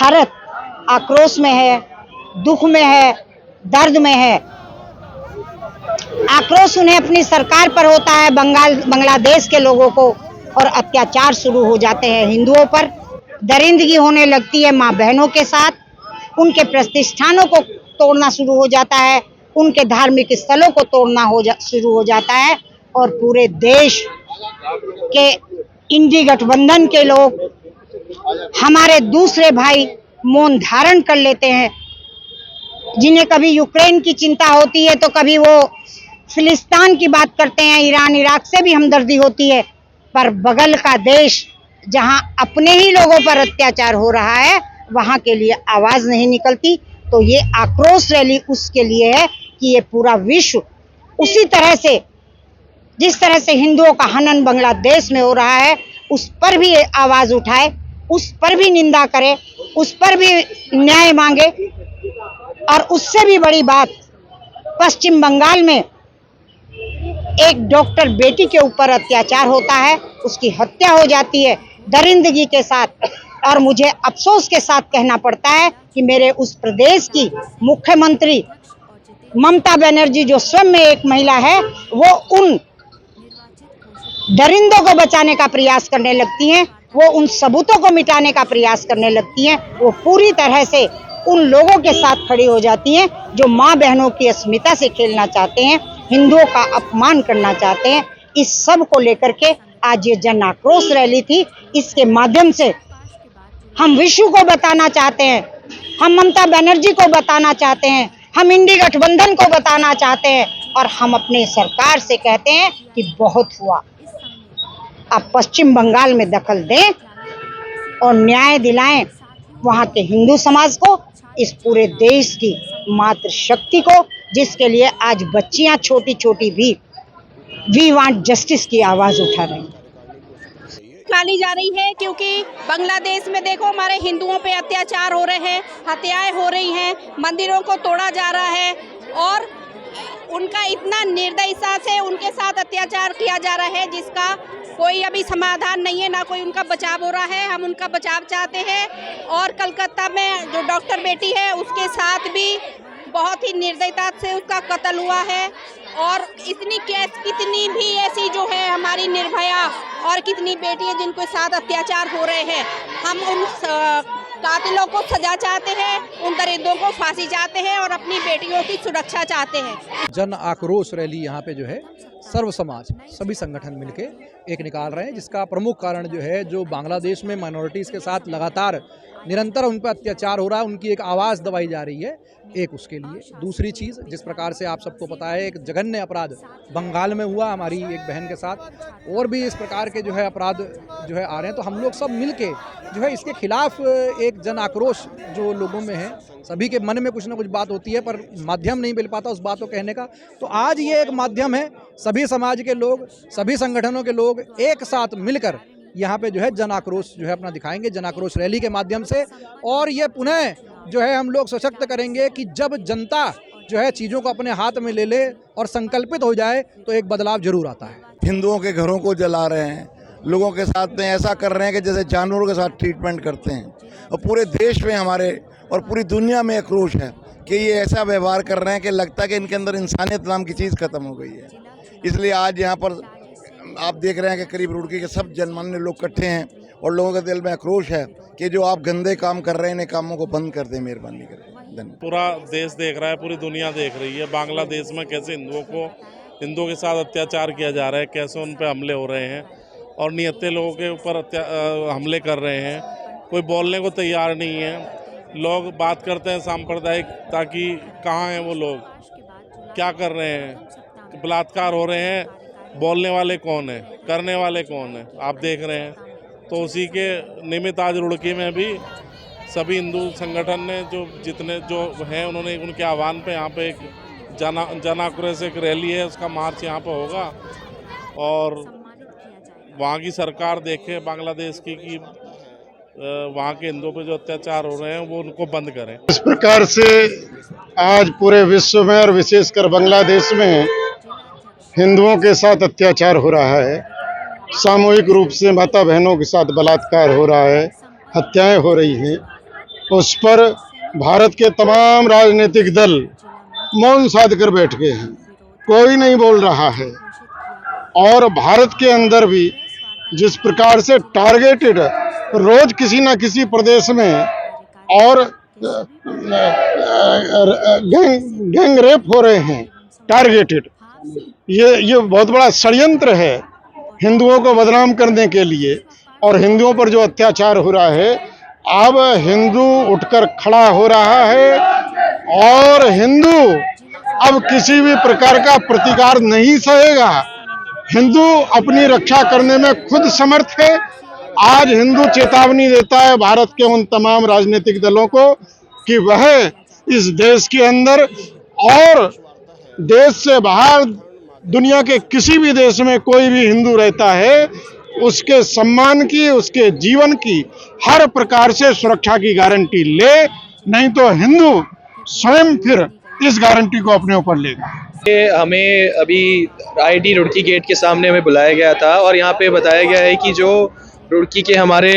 भारत आक्रोश में है, दुख में है, दर्द में है। आक्रोश उन्हें अपनी सरकार पर होता है, बांग्लादेश के लोगों को, और अत्याचार शुरू हो जाते हैं हिंदुओं पर। दरिंदगी होने लगती है माँ बहनों के साथ, उनके प्रतिष्ठानों को तोड़ना शुरू हो जाता है, उनके धार्मिक स्थलों को तोड़ना शुरू हो जाता है, और पूरे देश के इंडी गठबंधन के लोग, हमारे दूसरे भाई मौन धारण कर लेते हैं। जिन्हें कभी यूक्रेन की चिंता होती है तो कभी वो फिलिस्तीन की बात करते हैं, ईरान इराक से भी हमदर्दी होती है, पर बगल का देश जहां अपने ही लोगों पर अत्याचार हो रहा है वहां के लिए आवाज नहीं निकलती। तो ये आक्रोश रैली उसके लिए है कि ये पूरा विश्व उसी तरह से, जिस तरह से हिंदुओं का हनन बांग्लादेश में हो रहा है, उस पर भी आवाज उठाए, उस पर भी निंदा करे, उस पर भी न्याय मांगे। और उससे भी बड़ी बात, पश्चिम बंगाल में एक डॉक्टर बेटी के ऊपर अत्याचार होता है, उसकी हत्या हो जाती है दरिंदगी के साथ। और मुझे अफसोस के साथ कहना पड़ता है कि मेरे उस प्रदेश की मुख्यमंत्री ममता बनर्जी, जो स्वयं में एक महिला है, वो उन दरिंदों को बचाने का प्रयास करने लगती हैं, वो उन सबूतों को मिटाने का प्रयास करने लगती हैं। वो पूरी तरह से उन लोगों के साथ खड़ी हो जाती हैं जो माँ बहनों की अस्मिता से खेलना चाहते हैं, हिंदुओं का अपमान करना चाहते हैं। इस सब को लेकर के आज ये जन आक्रोश रैली थी। इसके माध्यम से हम विश्व को बताना चाहते हैं, हम ममता बनर्जी को बताना चाहते हैं, हम इंडी गठबंधन को बताना चाहते हैं, और हम अपने सरकार से कहते हैं कि बहुत हुआ। आप पश्चिम बंगाल में दखल दें और न्याय दिलाएं वहां के हिंदू समाज को, इस पूरे देश की मातृशक्ति को, जिसके लिए आज बच्चियां छोटी छोटी भी वी वांट जस्टिस की आवाज उठा रही हैं। मानी जा रही है क्योंकि बांग्लादेश में देखो हमारे हिंदुओं पे अत्याचार हो रहे हैं, हत्याएं हो रही हैं, मंदिरों को तोड़ा जा रहा है, और उनका इतना निर्दयता से उनके साथ अत्याचार किया जा रहा है जिसका कोई अभी समाधान नहीं है, ना कोई उनका बचाव हो रहा है। हम उनका बचाव चाहते हैं। और कलकत्ता में जो डॉक्टर बेटी है उसके साथ भी बहुत ही निर्दयता से उसका कत्ल हुआ है, और कितनी भी ऐसी जो है हमारी निर्भया और कितनी बेटियां जिनके साथ अत्याचार हो रहे हैं। हम उन कातिलों को सजा चाहते हैं, उन दरिंदों को फांसी चाहते हैं, और अपनी बेटियों की सुरक्षा चाहते हैं। जन आक्रोश रैली यहाँ पे जो है सर्व समाज सभी संगठन मिलके एक निकाल रहे हैं, जिसका प्रमुख कारण जो है, जो बांग्लादेश में माइनॉरिटीज़ के साथ लगातार निरंतर उन पर अत्याचार हो रहा है, उनकी एक आवाज़ दबाई जा रही है, एक उसके लिए। दूसरी चीज़, जिस प्रकार से आप सबको पता है, एक जघन्य अपराध बंगाल में हुआ हमारी एक बहन के साथ, और भी इस प्रकार के जो है अपराध जो है आ रहे हैं। तो हम लोग सब मिलके जो है इसके खिलाफ एक जन आक्रोश जो लोगों में है, सभी के मन में कुछ ना कुछ बात होती है पर माध्यम नहीं मिल पाता उस बात को कहने का। तो आज ये एक माध्यम है, सभी समाज के लोग, सभी संगठनों के लोग एक साथ मिलकर यहाँ पे जो है जन आक्रोश जो है अपना दिखाएंगे, जन आक्रोश रैली के माध्यम से। और ये पुनः जो है हम लोग सशक्त करेंगे कि जब जनता जो है चीज़ों को अपने हाथ में ले ले और संकल्पित हो जाए तो एक बदलाव जरूर आता है। हिंदुओं के घरों को जला रहे हैं, लोगों के साथ में ऐसा कर रहे हैं कि जैसे जानवरों के साथ ट्रीटमेंट करते हैं, और पूरे देश में हमारे और पूरी दुनिया में आक्रोश है कि ये ऐसा व्यवहार कर रहे हैं कि लगता है कि इनके अंदर इंसानियत नाम की चीज़ खत्म हो गई है। इसलिए आज यहाँ पर आप देख रहे हैं कि करीब रुड़की के सब जनमान्य लोग इकट्ठे हैं, और लोगों के दिल में आक्रोश है कि जो आप गंदे काम कर रहे हैं, इन कामों को बंद कर दें, मेहरबानी करें। धन्यवाद। पूरा देश देख रहा है, पूरी दुनिया देख रही है बांग्लादेश में कैसे हिंदुओं के साथ अत्याचार किया जा रहा है, कैसे उन पर हमले हो रहे हैं, और निहत्थे लोगों के ऊपर हमले कर रहे हैं। कोई बोलने को तैयार नहीं है। लोग बात करते हैं सांप्रदायिक, ताकि कहाँ हैं वो लोग, क्या कर रहे हैं, बलात्कार हो रहे हैं, बोलने वाले कौन है, करने वाले कौन है, आप देख रहे हैं। तो उसी के निमित्त आज रुड़की में भी सभी हिंदू संगठन ने जितने हैं, उन्होंने उनके आह्वान पे यहाँ पे एक जन आक्रोश एक रैली है, उसका मार्च यहाँ पे होगा, और वहाँ की सरकार देखे बांग्लादेश की कि वहाँ के हिंदुओं पे जो अत्याचार हो रहे हैं वो उनको बंद करें। इस प्रकार से आज पूरे विश्व में और विशेषकर बांग्लादेश में हिंदुओं के साथ अत्याचार हो रहा है, सामूहिक रूप से माता बहनों के साथ बलात्कार हो रहा है, हत्याएं हो रही हैं। उस पर भारत के तमाम राजनीतिक दल मौन साध कर बैठ गए हैं, कोई नहीं बोल रहा है। और भारत के अंदर भी जिस प्रकार से टारगेटेड रोज किसी न किसी प्रदेश में और गैंग रेप हो रहे हैं टारगेटेड, ये बहुत बड़ा षड्यंत्र है हिंदुओं को बदनाम करने के लिए। और हिंदुओं पर जो अत्याचार हो रहा है, अब हिंदू उठकर खड़ा हो रहा है और हिंदू अब किसी भी प्रकार का प्रतिकार नहीं सहेगा। हिंदू अपनी रक्षा करने में खुद समर्थ है। आज हिंदू चेतावनी देता है भारत के उन तमाम राजनीतिक दलों को कि वह इस देश के अंदर और देश से बाहर दुनिया के किसी भी देश में कोई भी हिंदू रहता है, उसके सम्मान की, उसके जीवन की हर प्रकार से सुरक्षा की गारंटी ले, नहीं तो हिंदू स्वयं फिर इस गारंटी को अपने ऊपर लेगा। हमें अभी IIT रुड़की गेट के सामने हमें बुलाया गया था और यहाँ पे बताया गया है कि जो रुड़की के हमारे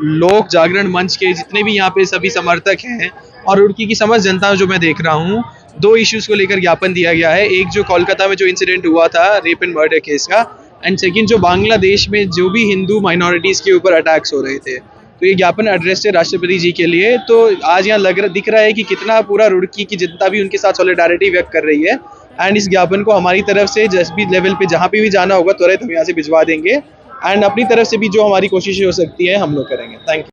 लोक जागरण मंच के जितने भी यहाँ पे सभी समर्थक हैं और रुड़की की समस्त जनता जो मैं देख रहा हूँ, 2 इश्यूज को लेकर ज्ञापन दिया गया है। एक जो कोलकाता में जो इंसिडेंट हुआ था रेप एंड मर्डर केस का, एंड सेकंड जो बांग्लादेश में जो भी हिंदू माइनॉरिटीज़ के ऊपर अटैक्स हो रहे थे। तो ये ज्ञापन एड्रेस है राष्ट्रपति जी के लिए। तो आज यहाँ दिख रहा है कि कितना पूरा रुड़की की जनता भी उनके साथ सॉलिडारिटी व्यक्त कर रही है। एंड इस ज्ञापन को हमारी तरफ से जिस भी लेवल पे जहाँ पे भी जाना होगा त्वरित हम यहाँ से भिजवा देंगे एंड अपनी तरफ से भी जो हमारी कोशिशें हो सकती है हम लोग करेंगे। Thank you.